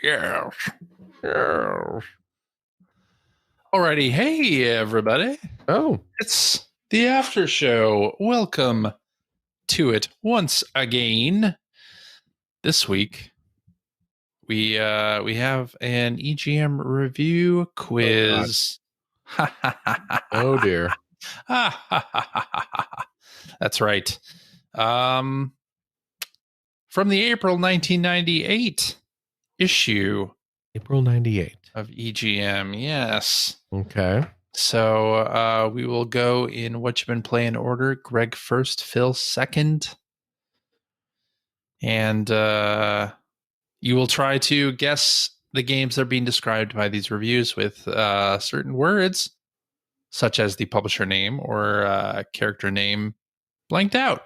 Yes. Yes. Alrighty. Hey, everybody. Oh, It's the after show. Welcome to it once again. This week, we have an EGM review quiz. oh dear. That's right. From the April 1998 issue April 98. of EGM. Yes. Okay. So we will go in what you've been playing order. Greg first, Phil second. And you will try to guess the games that are being described by these reviews with certain words, such as the publisher name or character name blanked out.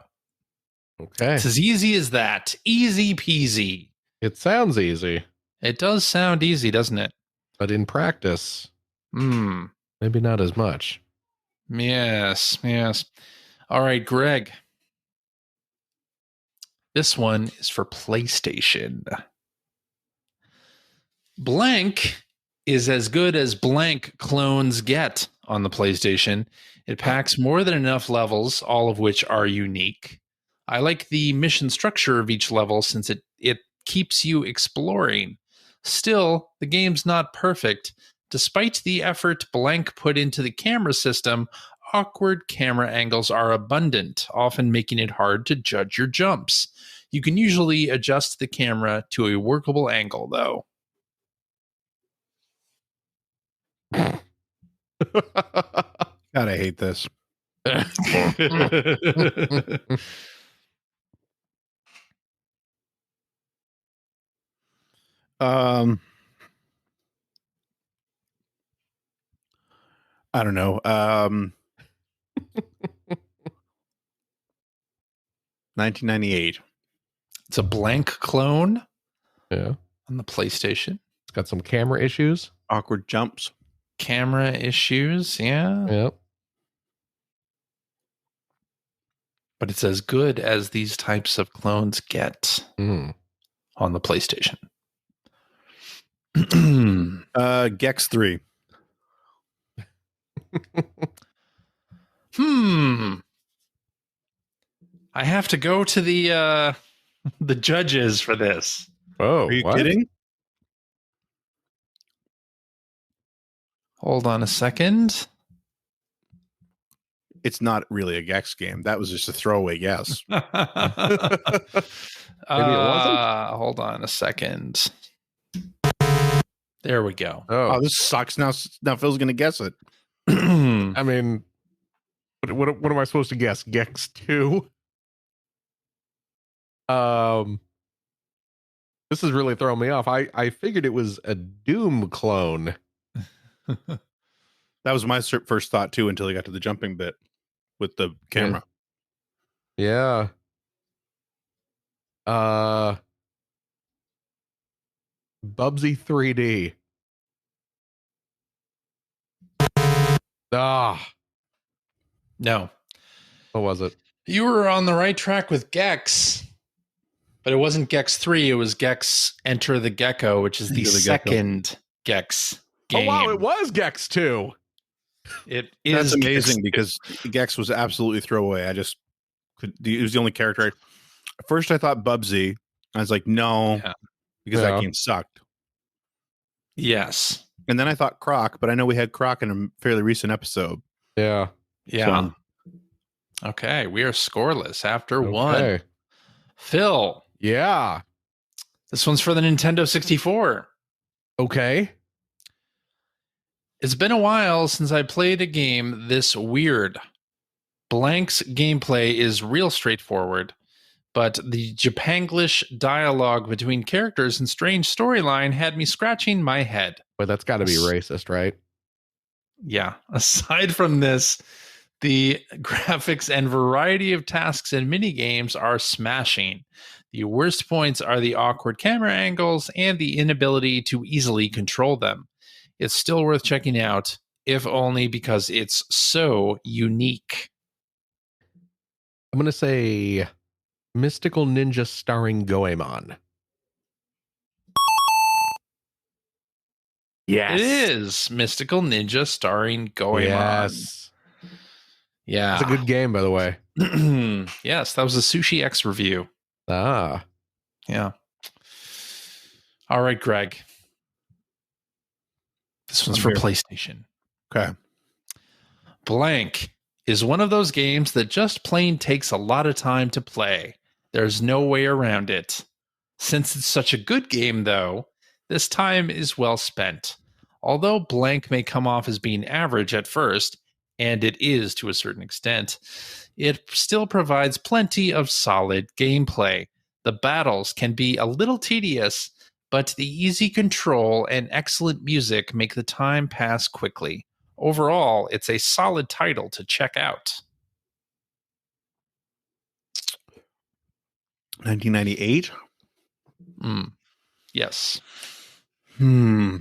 Okay. It's as easy as that. Easy peasy. It sounds easy, It does sound easy, doesn't it? but in practice, maybe not as much. Yes, yes. All right, Greg. This one is for PlayStation. Blank is as good as blank clones get on the PlayStation. It packs more than enough levels, all of which are unique. I like the mission structure of each level since it keeps you exploring. Still, the game's not perfect. Despite the effort Blank put into the camera system, awkward camera angles are abundant, often making it hard to judge your jumps. You can usually adjust the camera to a workable angle, though. God, I hate this. I don't know. 1998. It's a Blank clone Yeah. on the PlayStation. It's got some camera issues. Awkward jumps. Camera issues, yeah. Yep. But it's as good as these types of clones get Mm. on the PlayStation. Gex 3. I have to go to the judges for this. Oh, Are you what? kidding? Hold on a second. It's not really a Gex game. That was just a throwaway guess. Maybe it wasn't? Hold on a second. There we go. Oh, this sucks. Now Phil's going to guess it. I mean, what am I supposed to guess? Gex 2? This is really throwing me off. I figured it was a Doom clone. That was my first thought, too, until I got to the jumping bit with the camera. Yeah. Bubsy 3D. No. What was it? You were on the right track with Gex, but it wasn't Gex 3. It was Gex Enter the Gecko, which is the second Gex game. Oh, wow. It was Gex 2. It is. That's amazing because Gex was absolutely throwaway. It was the only character. At first, I thought Bubsy. I was like, no, because that game sucked. Yes. And then I thought Croc, but I know we had Croc in a fairly recent episode. Yeah. Yeah. So. Okay. We are scoreless after one. Phil. Yeah. This one's for the Nintendo 64. Okay. It's been a while since I played a game this weird. Blank's gameplay is real straightforward, but the Japanglish dialogue between characters and strange storyline had me scratching my head. But that's got to be racist, right? Yeah. Aside from this, the graphics and variety of tasks and minigames are smashing. The worst points are the awkward camera angles and the inability to easily control them. It's still worth checking out, if only because it's so unique. I'm going to say Mystical Ninja starring Goemon. Yes. It is Mystical Ninja starring Goemon. Yes. Yeah. It's a good game, by the way. Yes, that was a Sushi X review. Ah. Yeah. All right, Greg. This one's for PlayStation. Okay. Blank is one of those games that just plain takes a lot of time to play. There's no way around it. Since it's such a good game, though, this time is well spent. Although Blank may come off as being average at first, and it is to a certain extent, it still provides plenty of solid gameplay. The battles can be a little tedious, but the easy control and excellent music make the time pass quickly. Overall, it's a solid title to check out. 1998. Yes. Hmm.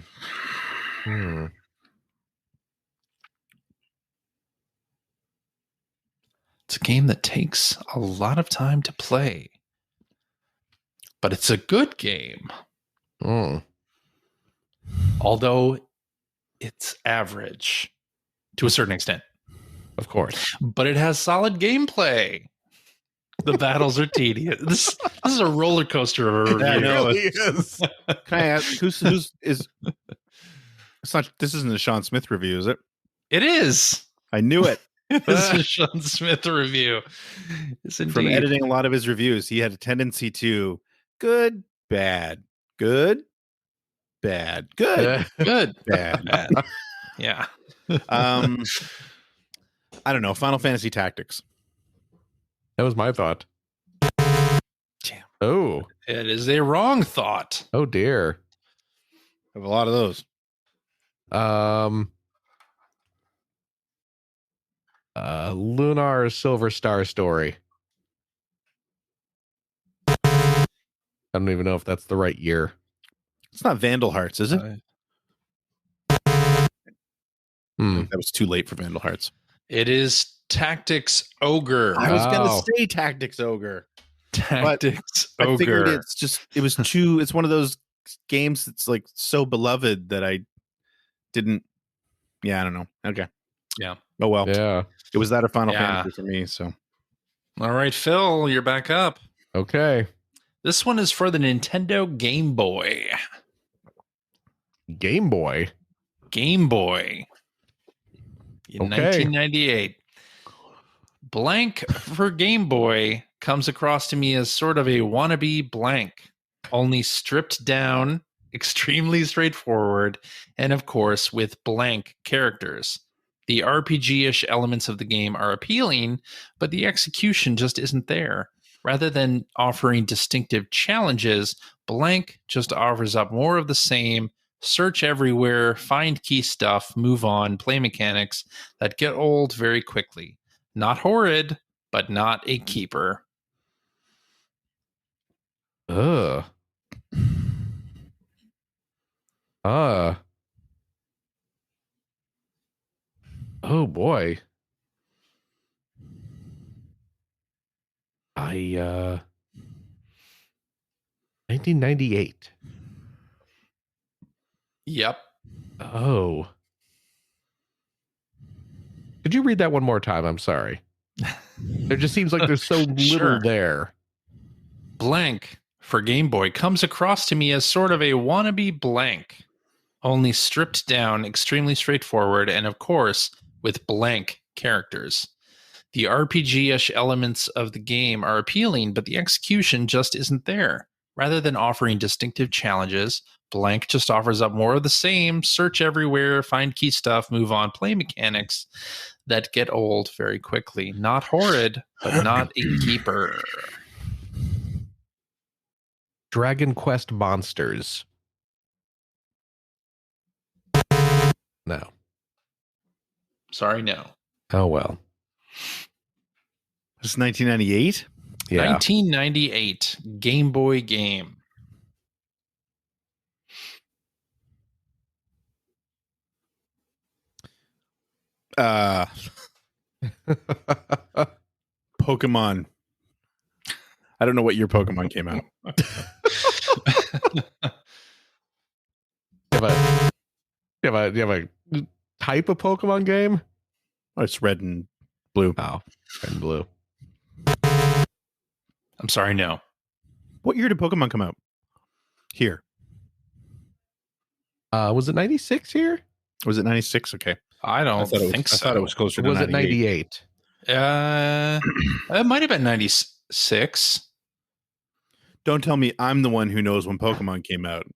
It's a game that takes a lot of time to play, but it's a good game. Although it's average to a certain extent. Of course. But it has solid gameplay. The battles are tedious. This is a roller coaster of a review. I know. It really is. Can I ask who's is it's not this isn't a Sean Smith review, is it? It is. I knew it. This is Sean Smith review. Yes, indeed. From editing a lot of his reviews, he had a tendency to good, bad, good, bad, good, good, bad. bad. Yeah. I don't know. Final Fantasy Tactics. That was my thought. Damn. Oh. It is a wrong thought. Oh dear. I have a lot of those. Lunar Silver Star Story. I don't even know if that's the right year. It's not Vandal Hearts, is it? That was too late for Vandal Hearts. It is Tactics Ogre. I was gonna say Tactics Ogre. Tactics Ogre. I figured it's one of those games that's like so beloved that I didn't. Yeah, I don't know. Okay. Yeah. Oh well. Yeah. It was that or Final Fantasy for me. So. All right, Phil, you're back up. Okay. This one is for the Nintendo Game Boy. Game Boy. Game Boy. In 1998. Blank for Game Boy comes across to me as sort of a wannabe Blank, only stripped down, extremely straightforward, and of course with blank characters. The RPG-ish elements of the game are appealing, but the execution just isn't there. Rather than offering distinctive challenges, Blank just offers up more of the same search everywhere, find key stuff, move on, play mechanics that get old very quickly. Not horrid, but not a keeper. Oh boy. 1998. Yep. Oh. Could you read that one more time? I'm sorry. It just seems like there's so little there. Blank for Game Boy comes across to me as sort of a wannabe Blank, only stripped down, extremely straightforward, and of course, with blank characters. The RPG-ish elements of the game are appealing, but the execution just isn't there. Rather than offering distinctive challenges, Blank just offers up more of the same, search everywhere, find key stuff, move on, play mechanics that get old very quickly. Not horrid, but not a keeper. Dragon Quest Monsters. No. Sorry, no. Oh, well. It's 1998? Yeah. 1998 Game Boy game. Pokemon. I don't know what year Pokemon came out. Do you have a type of Pokemon game? Oh, it's red and blue. Oh, red and blue. I'm sorry, no. What year did Pokemon come out? Here. Was it 96 here? Was it 96? Okay. I don't think so. I thought it was closer to was 98. it 98? It might have been 96. Don't tell me I'm the one who knows when Pokemon came out.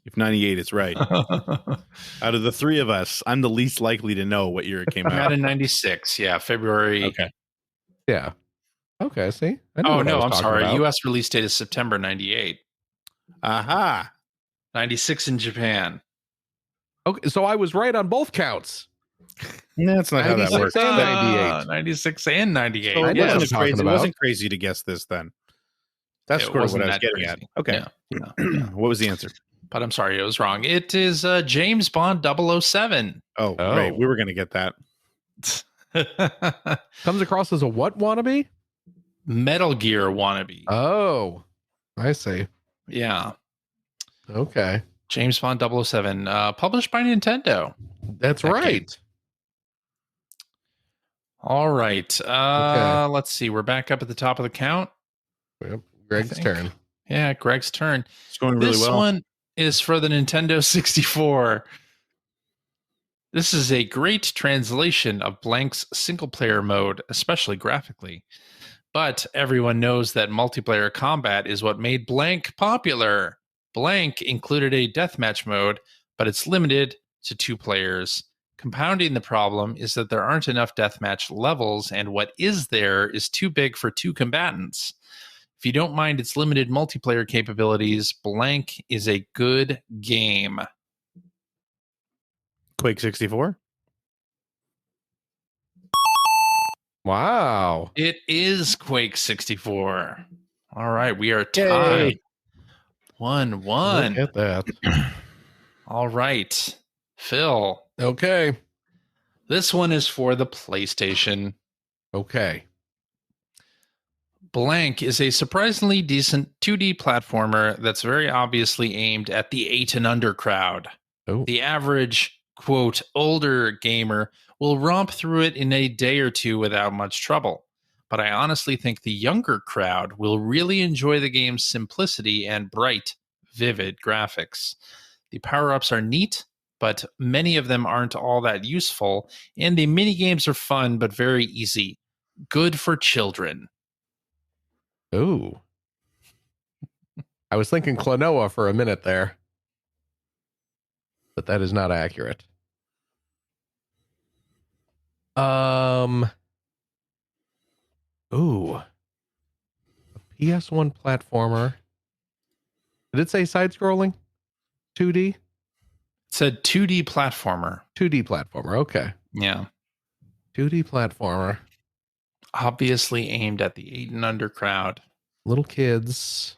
If 98 is right. Out of the three of us, I'm the least likely to know what year it came Out out. in 96. Yeah, February. Okay. Yeah. Okay, see? Oh, no, I'm sorry. About. U.S. release date is September 98. Aha. 96 in Japan. Okay, so I was right on both counts. No, that's not how that works. 96 and 98. So it wasn't crazy to guess this then. That's sort of what I was getting at. Okay. Yeah. What was the answer? But I'm sorry, it was wrong. It is James Bond 007. Oh, right. We were going to get that. Comes across as a what wannabe? Metal Gear wannabe. Oh, I see. Yeah. Okay. James Bond 007, published by Nintendo. That's right. Game. All right. Okay. Let's see. We're back up at the top of the count. Yep. Greg's turn. Yeah, Greg's turn. It's going really well. This one is for the Nintendo 64. This is a great translation of Blank's single-player mode, especially graphically. But everyone knows that multiplayer combat is what made Blank popular. Blank included a deathmatch mode, but it's limited to 2 players. Compounding the problem is that there aren't enough deathmatch levels, and what is there is too big for 2 combatants. If you don't mind its limited multiplayer capabilities, Blank is a good game. Quake 64? Wow. It is Quake 64. All right, we are tied. 1-1. Look at that. All right, Phil. Okay. This one is for the PlayStation. Okay. Blank is a surprisingly decent 2D platformer that's very obviously aimed at the 8 and under crowd. Oh. The average, quote, older gamer will romp through it in a day or two without much trouble. But I honestly think the younger crowd will really enjoy the game's simplicity and bright, vivid graphics. The power-ups are neat, but many of them aren't all that useful, and the mini-games are fun but very easy. Good for children. Ooh. I was thinking Klonoa for a minute there. But that is not accurate. Ooh. A PS1 platformer. Did it say side-scrolling? 2D? It said 2D platformer. 2D platformer, okay. Yeah. 2D platformer. Obviously aimed at the 8 and under crowd. Little kids.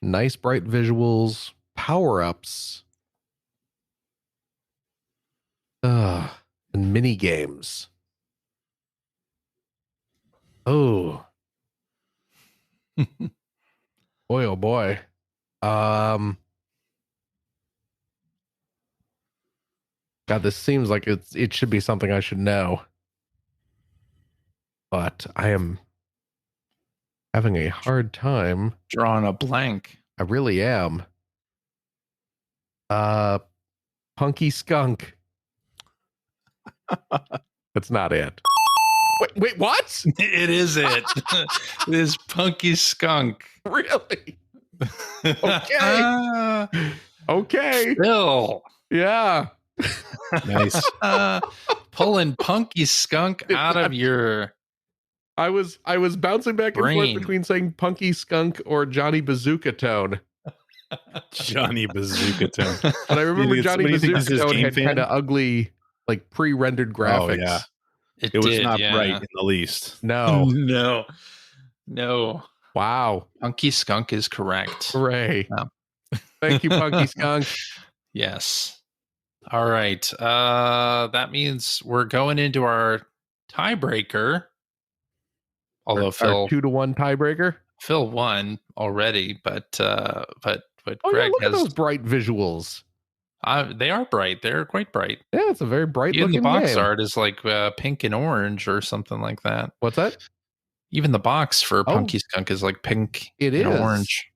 Nice bright visuals. Power-ups. And mini games. Oh. Boy, oh boy. God, this seems like it should be something I should know. But I am having a hard time. Drawing a blank. I really am. Punky Skunk. That's not it. Wait, what? It is it. It is Punky Skunk. Really? Okay. Okay. Phil. Yeah. Nice. Pulling Punky Skunk out of your... I was bouncing back and brain. forth between saying Punky Skunk or Johnny Bazooka Tone. Johnny Bazooka Tone. And I remember Johnny Bazooka Tone had kind of ugly, like pre-rendered graphics. Oh, yeah. It was not bright in the least. No. No. Wow. Punky Skunk is correct. Hooray. Yeah. Thank you, Punky Skunk. Yes. All right. That means we're going into our tiebreaker. Although Phil 2-1 tiebreaker. Phil won already, but Oh, Greg yeah, look has at those bright visuals. They are bright. They're quite bright. Yeah, it's a very bright Even looking the box game. art is like pink and orange or something like that. What's that? Even the box for Punky Skunk is like pink and orange.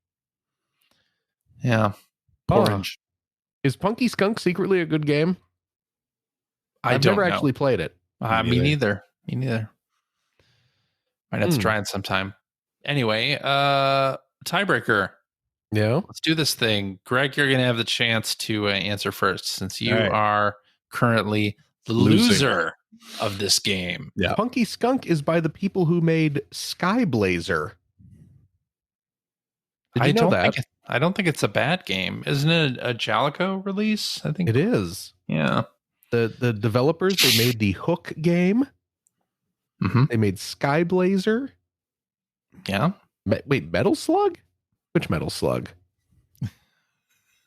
Yeah. Orange. Is Punky Skunk secretly a good game? I've never actually played it. Me neither. Might have to try it sometime. Anyway, tiebreaker. Yeah. Let's do this thing. Greg, you're going to have the chance to answer first since you are currently the loser of this game. Yeah. Punky Skunk is by the people who made Sky Blazer. Did you know that? I don't think it's a bad game. Isn't it a Jalico release? I think it is. Yeah. The developers, they made the Hook game. Mm-hmm. They made Sky Blazer. Yeah. Wait, Metal Slug? Which Metal Slug?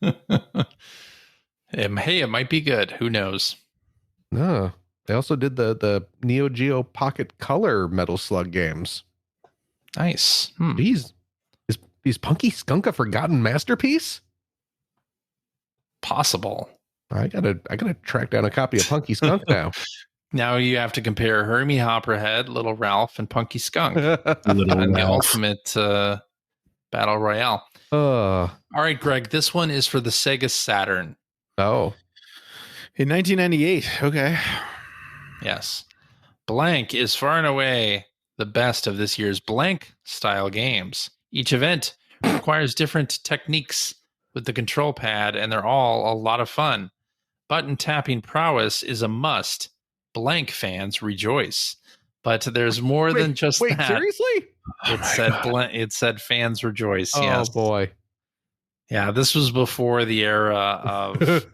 Hey, it might be good. Who knows? No. They also did the Neo Geo Pocket Color Metal Slug games. Nice. Jeez. Is Punky Skunk a forgotten masterpiece? Possible. I gotta track down a copy of Punky Skunk now. Now you have to compare Hermie Hopperhead, Little Ralph, and Punky Skunk. The ultimate battle royale. All right, Greg, this one is for the Sega Saturn. Oh. In 1998. Okay. Yes. Blank is far and away the best of this year's Blank style games. Each event requires different techniques with the control pad, and they're all a lot of fun. Button tapping prowess is a must. Blank fans rejoice. But there's more than just that. Wait, seriously? It said fans rejoice. Yes. Oh boy. Yeah, this was before the era of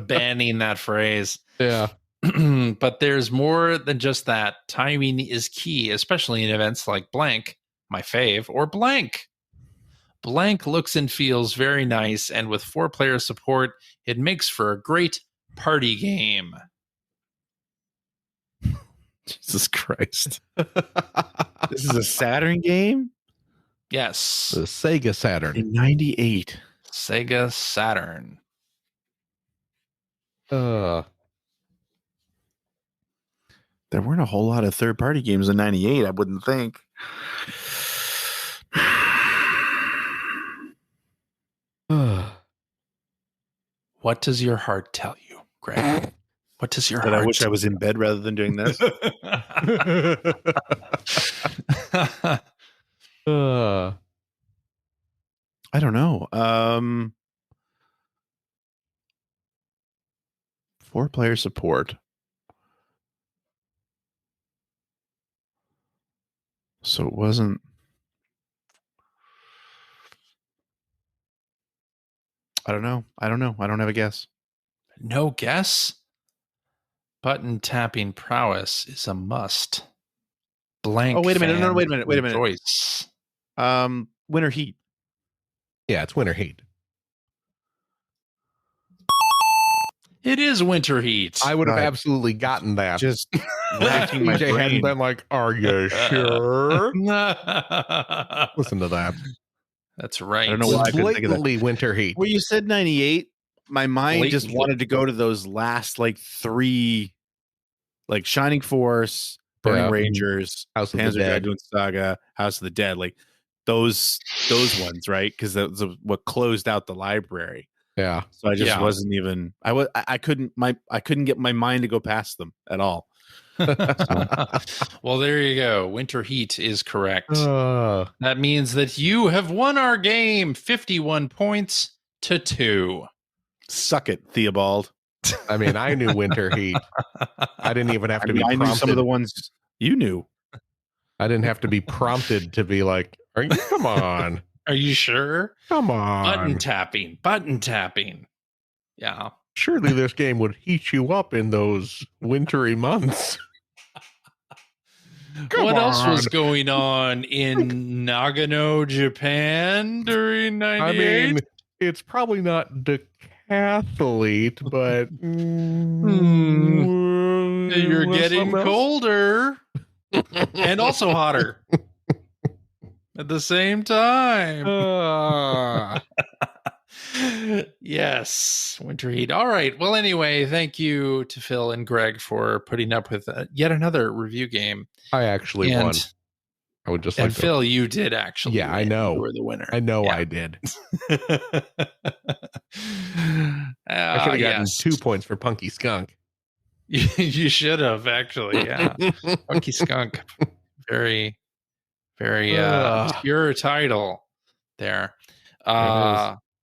banning that phrase. Yeah. But there's more than just that. Timing is key, especially in events like Blank, my fave, or Blank. Blank looks and feels very nice, and with 4-player support, it makes for a great party game. Jesus Christ. This is a Saturn game? Yes. The Sega Saturn. In 98. Sega Saturn. There weren't a whole lot of third-party games in 98, I wouldn't think. What does your heart tell you, Greg? What does your heart I wish I was in bed rather than doing this. I don't know. 4-player support. So it wasn't. I don't know. I don't have a guess. No guess? Button tapping prowess is a must. Blank. Oh, wait a minute. No, wait a minute. Choice. Winter Heat. Yeah, it's Winter Heat. It is Winter Heat. I would have absolutely gotten that. Just racking my brain. Hadn't been like, are you sure? Listen to that. That's right. I don't know why I couldn't think of that. Blatantly Winter Heat. Well, you said 98. My mind just wanted to go to those last like 3, like Shining Force, Burning Rangers, House of Panzer the Dead, Dragoon Saga, House of the Dead, like those ones, right? Because that was what closed out the library. Yeah. So I just wasn't even. I couldn't get my mind to go past them at all. Well, there you go. Winter Heat is correct. That means that you have won our game, 51 points to 2. Suck it, Theobald. I mean, I knew Winter Heat. I didn't even have to be prompted. I knew some of the ones you knew. I didn't have to be prompted to be like, come on. Are you sure? Come on. Button tapping. Yeah. Surely this game would heat you up in those wintry months. What else was going on in Nagano, Japan during 98? I mean, it's probably not decathlete, but you're getting colder and also hotter at the same time. Yes, winter heat. All right. Well, anyway, thank you to Phil and Greg for putting up with yet another review game. I actually won. I would just and like to... Phil, you did actually. Yeah, win. I know. You were the winner. I know I did. I could have gotten 2 points for Punky Skunk. You should have actually. Yeah, Punky Skunk. Very, very obscure title there.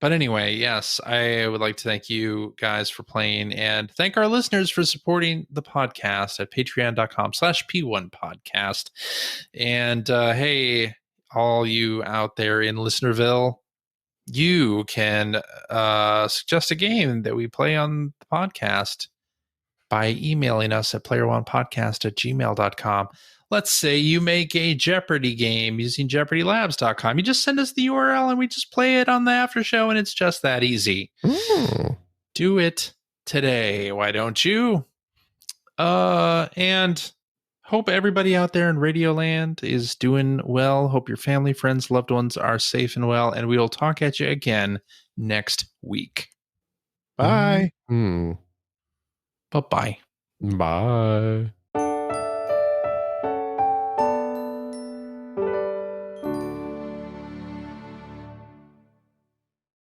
But anyway, yes, I would like to thank you guys for playing and thank our listeners for supporting the podcast at patreon.com/P1 podcast. And hey, all you out there in Listenerville, you can suggest a game that we play on the podcast by emailing us at player1podcast@gmail.com. Let's say you make a Jeopardy game using jeopardylabs.com. You just send us the URL and we just play it on the after show, and it's just that easy. Do it today. Why don't you? And hope everybody out there in Radioland is doing well. Hope your family, friends, loved ones are safe and well. And we will talk at you again next week. Bye. Bye-bye. Bye.